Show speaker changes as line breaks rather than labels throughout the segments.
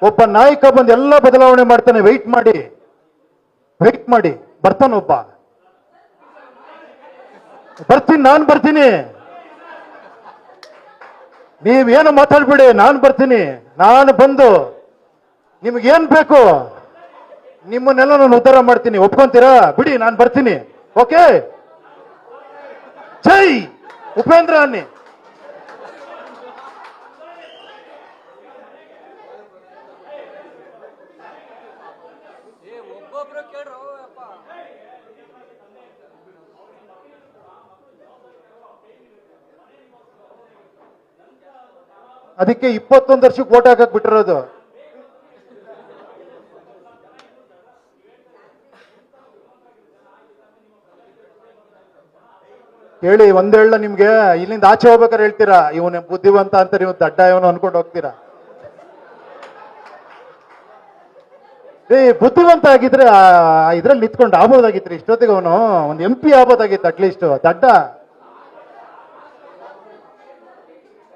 ಒಬ್ಬ ನಾಯಕ ಬಂದು ಎಲ್ಲ ಬದಲಾವಣೆ ಮಾಡ್ತಾನೆ. ವೆಯ್ಟ್ ಮಾಡಿ ಬರ್ತಾನೊಬ್ಬ. ಬರ್ತೀನಿ, ನಾನು ಬರ್ತೀನಿ, ನೀವೇನು ಮಾತಾಡ್ಬೇಡಿ, ನಾನು ಬರ್ತೀನಿ. ನಾನು ಬಂದು ನಿಮಗೇನ್ ಬೇಕು ನಿಮ್ಮನ್ನೆಲ್ಲ ನಾನು ಉದ್ಧಾರ ಮಾಡ್ತೀನಿ. ಒಪ್ಕೊಂತೀರಾ? ಬಿಡಿ, ನಾನು ಬರ್ತೀನಿ. ಓಕೆ, ಜೈ ಉಪೇಂದ್ರ ಅನ್ನಿ. ಅದಕ್ಕೆ 21 ವರ್ಷಕ್ಕೆ ಓಟ್ ಹಾಕಕ್ ಬಿಟ್ಟಿರೋದು. ಹೇಳಿ, ಒಂದೇಳ ನಿಮ್ಗೆ ಇಲ್ಲಿಂದ ಆಚೆ ಹೋಗ್ಬೇಕಾರೆ ಹೇಳ್ತೀರಾ ಇವನ ಬುದ್ಧಿವಂತ ಅಂತಾರೆ, ಇವ್ ದಡ್ಡ ಇವನು ಅನ್ಕೊಂಡು ಹೋಗ್ತೀರಾ. ಬುದ್ಧಿವಂತ ಆಗಿದ್ರೆ ಇದ್ರಲ್ಲಿ ನಿಂತ್ಕೊಂಡು ಆಗ್ಬೋದಾಗಿತ್ರಿ. ಇಷ್ಟೊತ್ತಿಗೆ ಅವನು ಒಂದು MP ಆಗ್ಬೋದಾಗಿತ್ತು ಅಟ್ಲೀಸ್ಟ್. ದಡ್ಡ.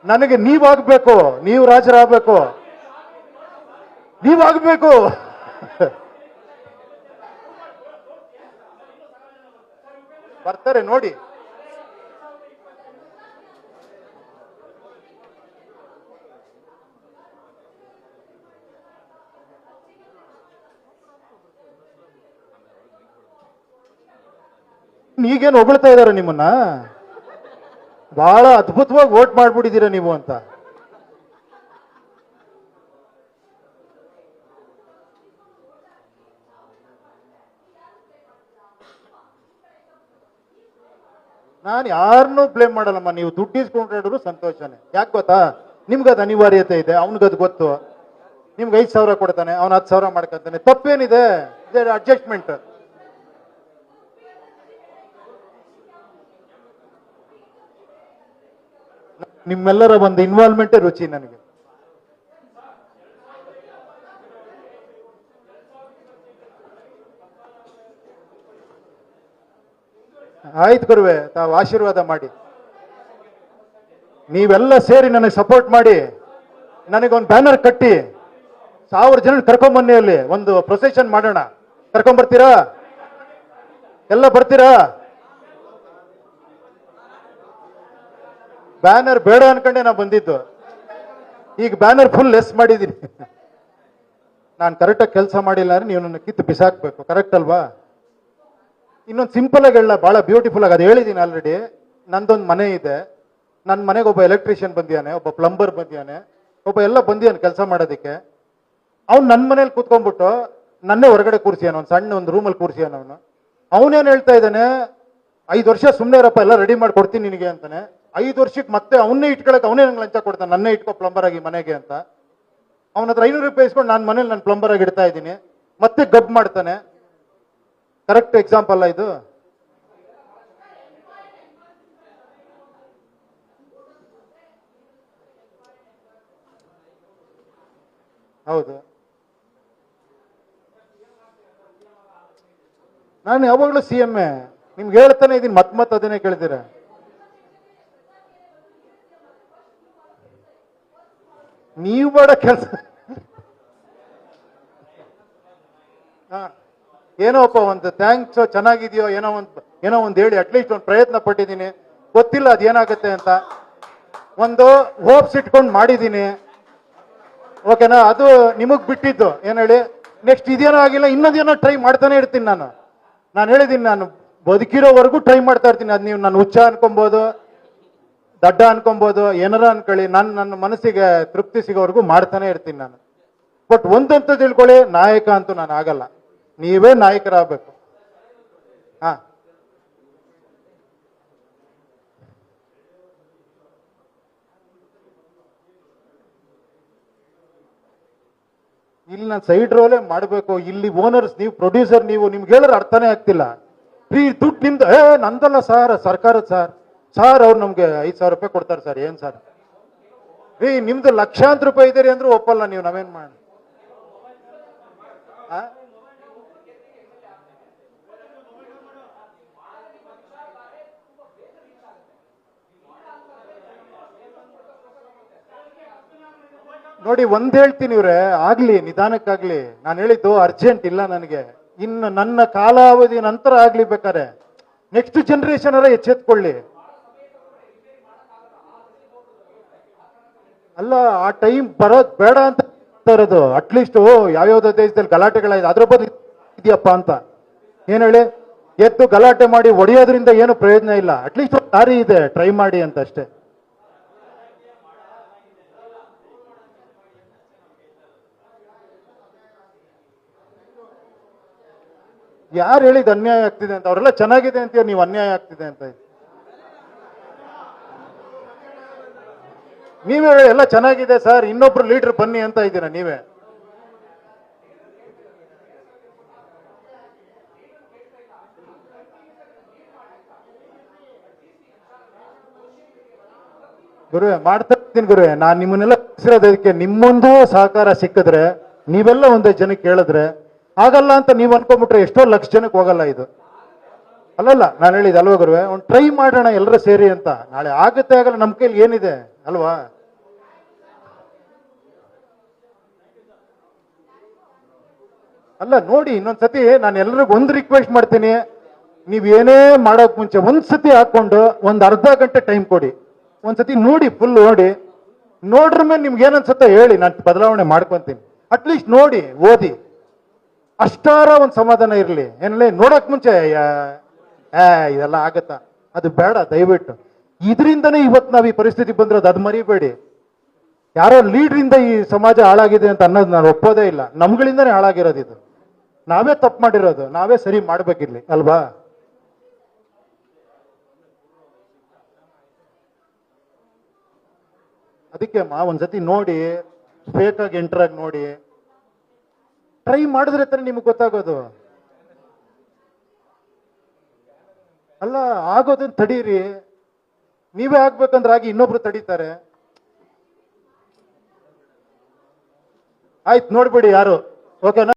ನನಗೆ ನೀವಾಗ್ಬೇಕು, ನೀವು ರಾಜರಾಗಬೇಕು, ನೀವಾಗಬೇಕು. ಬರ್ತಾರೆ ನೋಡಿ. ಈಗೇನು ಹೊಗಳ್ತಾ ಇದಾರೆ ನಿಮ್ಮನ್ನ, ಬಹಳ ಅದ್ಭುತವಾಗಿ ವೋಟ್ ಮಾಡ್ಬಿಟ್ಟಿದ್ದೀರಾ ನೀವು ಅಂತ. ನಾನು ಯಾರನ್ನೂ ಬ್ಲೇಮ್ ಮಾಡಲ್ಲಮ್ಮ. ನೀವು ದುಡ್ಡು ಇಸ್ಕೊಂಡ್ರು ಸಂತೋಷನೇ. ಯಾಕೆ ಗೊತ್ತಾ, ನಿಮ್ಗದು ಅನಿವಾರ್ಯತೆ ಇದೆ, ಅವನಿಗದು ಗೊತ್ತು. ನಿಮ್ಗೆ 5,000 ಕೊಡ್ತಾನೆ, ಅವ್ನು 10,000 ಮಾಡ್ಕೊಂತಾನೆ. ತಪ್ಪೇನಿದೆ? ಅಡ್ಜಸ್ಟ್ಮೆಂಟ್. ನಿಮ್ಮೆಲ್ಲರ ಒಂದು ಇನ್ವಾಲ್ವ್ಮೆಂಟೇ ರುಚಿ ನನಗೆ. ಆಯ್ತು ಗುರುವೆ, ತಾವು ಆಶೀರ್ವಾದ ಮಾಡಿ. ನೀವೆಲ್ಲ ಸೇರಿ ನನಗೆ ಸಪೋರ್ಟ್ ಮಾಡಿ, ನನಗೊಂದು ಬ್ಯಾನರ್ ಕಟ್ಟಿ 1000 ಜನ ಕರ್ಕೊಂಬನ್ನಿ. ಅಲ್ಲಿ ಒಂದು ಪ್ರೊಸೆಷನ್ ಮಾಡೋಣ. ಕರ್ಕೊಂಬರ್ತೀರಾ? ಎಲ್ಲ ಬರ್ತೀರಾ? ಬ್ಯಾನರ್ ಬೇಡ ಅನ್ಕೊಂಡೆ ನಾ ಬಂದಿದ್ದು. ಈಗ ಬ್ಯಾನರ್ ಫುಲ್ ಲೆಸ್ ಮಾಡಿದ್ದೀನಿ. ನಾನು ಕರೆಕ್ಟಾಗಿ ಕೆಲಸ ಮಾಡಿಲ್ಲ ಅಂದ್ರೆ ನೀವು ನನ್ನ ಕಿತ್ತು ಬಿಸಾಕ್ಬೇಕು. ಕರೆಕ್ಟ್ ಅಲ್ವಾ? ಇನ್ನೊಂದು ಸಿಂಪಲ್ ಆಗಿ ಹೇಳ, ಬಹಳ ಬ್ಯೂಟಿಫುಲ್ ಆಗಿ ಅದು ಹೇಳಿದ್ದೀನಿ ಆಲ್ರೆಡಿ. ನಂದೊಂದು ಮನೆ ಇದೆ. ನನ್ನ ಮನೆಗೆ ಒಬ್ಬ ಎಲೆಕ್ಟ್ರಿಷಿಯನ್ ಬಂದಿಯಾನೆ, ಒಬ್ಬ ಪ್ಲಂಬರ್ ಬಂದಿಯಾನೆ, ಒಬ್ಬ ಎಲ್ಲ ಬಂದಿಯಾನೆ ಕೆಲಸ ಮಾಡೋದಕ್ಕೆ. ಅವ್ನು ನನ್ನ ಮನೇಲಿ ಕೂತ್ಕೊಂಡ್ಬಿಟ್ಟು ನನ್ನೇ ಹೊರಗಡೆ ಕೂರಿಸಿಯಾನ, ಒಂದು ಸಣ್ಣ ಒಂದು ರೂಮಲ್ಲಿ ಕೂರಿಸಿಯಾನ. ಅವನೇನು ಹೇಳ್ತಾ ಇದ್ದಾನೆ, 5 ವರ್ಷ ಸುಮ್ಮನೆ ಇರಪ್ಪ, ಎಲ್ಲ ರೆಡಿ ಮಾಡಿ ಕೊಡ್ತೀನಿ ನಿನಗೆ ಅಂತಾನೆ. 5 ವರ್ಷಕ್ಕೆ ಮತ್ತೆ ಅವನ್ನೇ ಇಟ್ಕೊಳಕ್ಕೆ ಅವನೇ ನಂಗೆ ಲಂಚ ಕೊಡ್ತಾನೆ, ನನ್ನೇ ಇಟ್ಕೋ ಪ್ಲಂಬರ್ ಆಗಿ ಮನೆಗೆ ಅಂತ. ಅವನ ಹತ್ರ 500 ರೂಪಾಯಿ ಇಸ್ಕೊಂಡು ನಾನು ಮನೇಲಿ ನಾನು ಪ್ಲಂಬರ್ ಆಗಿ ಇಡ್ತಾ ಇದ್ದೀನಿ, ಮತ್ತೆ ಗಬ್ ಮಾಡ್ತಾನೆ. ಕರೆಕ್ಟ್ ಎಕ್ಸಾಂಪಲ್ ಇದು. ಹೌದು. ನಾನು ಯಾವಾಗಲೂ CM ನಿಮ್ಗೆ ಹೇಳ್ತಾನೆ ಇದೀನಿ, ಮತ್ತೆ ಅದನ್ನೇ ಕೇಳ್ತೀರ. ನೀವು ಮಾಡೋ ಕೆಲಸ ಏನೋಪ್ಪ ಒಂದು ಥ್ಯಾಂಕ್ಸ್, ಚೆನ್ನಾಗಿದೆಯೋ ಏನೋ ಒಂದು ಹೇಳಿ, ಅಟ್ಲೀಸ್ಟ್ ಒಂದು ಪ್ರಯತ್ನ ಪಟ್ಟಿದ್ದೀನಿ. ಗೊತ್ತಿಲ್ಲ ಅದೇನಾಗುತ್ತೆ ಅಂತ, ಒಂದು ಹೋಪ್ಸ್ ಇಟ್ಕೊಂಡು ಮಾಡಿದ್ದೀನಿ. ಓಕೆನಾ? ಅದು ನಿಮಗ್ ಬಿಟ್ಟಿದ್ದು. ಏನ್ ಹೇಳಿ, ನೆಕ್ಸ್ಟ್ ಇದೇನೋ ಆಗಿಲ್ಲ, ಇನ್ನೊಂದೇನೋ ಟ್ರೈ ಮಾಡ್ತಾನೆ ಇರ್ತೀನಿ. ನಾನು ಹೇಳಿದ್ದೀನಿ, ನಾನು ಬದುಕಿರೋವರೆಗೂ ಟ್ರೈ ಮಾಡ್ತಾ ಇರ್ತೀನಿ. ಅದು ನೀವು ನಾನು ಹುಚ್ಚ ಅನ್ಕೊಬೋದು, ದಡ್ಡ ಅನ್ಕೊಬೋದು, ಏನಾರ ಅನ್ಕೊಳ್ಳಿ, ನನ್ನ ಮನಸ್ಸಿಗೆ ತೃಪ್ತಿ ಸಿಗೋವರೆಗೂ ಮಾಡ್ತಾನೆ ಇರ್ತೀನಿ ನಾನು. ಬಟ್ ಒಂದಂತೂ ತಿಳ್ಕೊಳ್ಳಿ, ನಾಯಕ ಅಂತೂ ನಾನು ಆಗಲ್ಲ. ನೀವೇ ನಾಯಕರಾಗಬೇಕು. ಹಾ, ಇಲ್ಲಿ ನಾನು ಸೈಡ್ ರೋಲೇ ಮಾಡಬೇಕು. ಇಲ್ಲಿ ಓನರ್ಸ್ ನೀವು, ಪ್ರೊಡ್ಯೂಸರ್ ನೀವು, ನಿಮ್ಗೆ ಹೇಳಿದ್ರೆ ಅರ್ಥನೇ ಆಗ್ತಿಲ್ಲ. ದುಡ್ಡು ನಿಮ್ದು, ನಂದಲ್ಲ ಸರ್, ಸರ್ಕಾರದ ಸರ್ ಅವ್ರು ನಮ್ಗೆ 5,000 ರೂಪಾಯಿ ಕೊಡ್ತಾರೆ ಸರ್. ಏನ್ ಸರ್ ನಿಮ್ದು ಲಕ್ಷಾಂತರ ರೂಪಾಯಿ ಇದೀರಿ ಅಂದ್ರೂ ಒಪ್ಪಲ್ಲ ನೀವು. ನಾವೇನ್ ಮಾಡಿ? ನೋಡಿ ಒಂದ್ ಹೇಳ್ತೀನಿ ಇವ್ರೆ, ಆಗ್ಲಿ ನಿಧಾನಕ್ಕಾಗ್ಲಿ. ನಾನು ಹೇಳಿದ್ದು ಅರ್ಜೆಂಟ್ ಇಲ್ಲ ನನಗೆ, ಇನ್ನು ನನ್ನ ಕಾಲಾವಧಿ ನಂತರ ಆಗ್ಲಿ ಬೇಕಾರೆ. ನೆಕ್ಸ್ಟ್ ಜನರೇಷನ್ ಅಲ್ಲ ಎಚ್ಚೆತ್ಕೊಳ್ಳಿ. ಅಲ್ಲ, ಆ ಟೈಮ್ ಬರೋದ್ ಬೇಡ ಅಂತ ಇರೋದು. ಅಟ್ಲೀಸ್ಟ್ ಯಾವ್ಯಾವ್ದೋ ದೇಶದಲ್ಲಿ ಗಲಾಟೆಗಳಾಯ್ತು, ಅದ್ರ ಬದಲು ಇದೆಯಪ್ಪ ಅಂತ ಏನ್ ಹೇಳಿ, ಎದ್ದು ಗಲಾಟೆ ಮಾಡಿ ಹೊಡೆಯೋದ್ರಿಂದ ಏನು ಪ್ರಯೋಜನ ಇಲ್ಲ. ಅಟ್ಲೀಸ್ಟ್ ಒಂದು ದಾರಿ ಇದೆ, ಟ್ರೈ ಮಾಡಿ ಅಂತ ಅಷ್ಟೇ. ಯಾರು ಹೇಳಿದ ಅನ್ಯಾಯ ಆಗ್ತಿದೆ ಅಂತ? ಅವರೆಲ್ಲ ಚೆನ್ನಾಗಿದೆ ಅಂತೀಯ, ನೀವು ಅನ್ಯಾಯ ಆಗ್ತಿದೆ ಅಂತ. ನೀವೇ ಎಲ್ಲ ಚೆನ್ನಾಗಿದೆ ಸರ್, ಇನ್ನೊಬ್ರು ಲೀಡರ್ ಬನ್ನಿ ಅಂತ ಇದ್ದೀರಾ ನೀವೇ. ಗುರುವೆ ಮಾಡ್ತಾ ಇರ್ತೀನಿ ಗುರುವೆ, ನಾನು ನಿಮ್ಮನ್ನೆಲ್ಲ ಕಳಿಸಿರೋದಕ್ಕೆ ನಿಮ್ಮೊಂದು ಸಹಕಾರ ಸಿಕ್ಕಿದ್ರೆ, ನೀವೆಲ್ಲ ಒಂದೇ ಜನಕ್ಕೆ ಹೇಳಿದ್ರೆ ಆಗಲ್ಲ ಅಂತ ನೀವು ಅನ್ಕೊಂಡ್ಬಿಟ್ರೆ ಎಷ್ಟೋ ಲಕ್ಷ ಜನಕ್ಕೆ ಹೋಗಲ್ಲ ಇದು. ಅಲ್ಲಲ್ಲ, ನಾನು ಹೇಳಿದ ಅಲ್ವಾ ಗುರುವೆ, ಒಂದು ಟ್ರೈ ಮಾಡೋಣ ಎಲ್ಲರೂ ಸೇರಿ ಅಂತ. ನಾಳೆ ಆಗುತ್ತೆ ಆಗಲ್ಲ ನಮ್ಮ ಕೈಲಿ ಏನಿದೆ ಅಲ್ವಾ? ಅಲ್ಲ ನೋಡಿ, ಇನ್ನೊಂದ್ಸತಿ ನಾನು ಎಲ್ರಿಗೂ ಒಂದು ರಿಕ್ವೆಸ್ಟ್ ಮಾಡ್ತೀನಿ, ನೀವ್ ಏನೇ ಮಾಡೋಕ್ ಮುಂಚೆ ಒಂದ್ಸತಿ ಹಾಕೊಂಡು ಒಂದ್ ಅರ್ಧ ಗಂಟೆ ಟೈಮ್ ಕೊಡಿ. ಒಂದ್ಸತಿ ನೋಡಿ, ಫುಲ್ ನೋಡಿ, ನೋಡ್ರ ಮೇಲೆ ನಿಮ್ಗೆ ಏನನ್ಸುತ್ತೋ ಹೇಳಿ, ನಾನು ಬದಲಾವಣೆ ಮಾಡ್ಕೊಂತೀನಿ. ಅಟ್ಲೀಸ್ಟ್ ನೋಡಿ, ಓದಿ, ಅಷ್ಟಾರ ಒಂದು ಸಮಾಧಾನ ಇರಲಿ. ಏನಲ್ಲಿ ನೋಡಕ್ ಮುಂಚೆ ಇದೆಲ್ಲ ಆಗತ್ತಾ, ಅದು ಬೇಡ ದಯವಿಟ್ಟು. ಇದರಿಂದನೇ ಇವತ್ತು ನಾವು ಈ ಪರಿಸ್ಥಿತಿ ಬಂದಿರೋದು, ಅದು ಮರಿಬೇಡಿ. ಯಾರೋ ಲೀಡ್ರಿಂದ ಈ ಸಮಾಜ ಹಾಳಾಗಿದೆ ಅಂತ ಅನ್ನೋದು ನಾನು ಒಪ್ಪೋದೇ ಇಲ್ಲ. ನಮ್ಗಳಿಂದನೇ ಹಾಳಾಗಿರೋದು ಇದು. ನಾವೇ ತಪ್ಪು ಮಾಡಿರೋದು, ನಾವೇ ಸರಿ ಮಾಡ್ಬೇಕಿರ್ಲಿ ಅಲ್ವಾ? ಅದಕ್ಕೆ ಒಂದ್ಸತಿ ನೋಡಿ, ಫೇಕ್ ಆಗಿ ಎಂಟರ್ ಆಗಿ ನೋಡಿ, ಟ್ರೈ ಮಾಡಿದ್ರೆ ತಾನೇ ನಿಮ್ಗೆ ಗೊತ್ತಾಗೋದು. ಅಲ್ಲ, ಆಗೋದನ್ನ ತಡೀರಿ. ನೀವೇ ಆಗ್ಬೇಕಂದ್ರೆ ಆಗಿ ಇನ್ನೊಬ್ರು ತಡೀತಾರೆ. ಆಯ್ತು, ನೋಡ್ಬಿಡಿ ಯಾರು. ಓಕೆನಾ?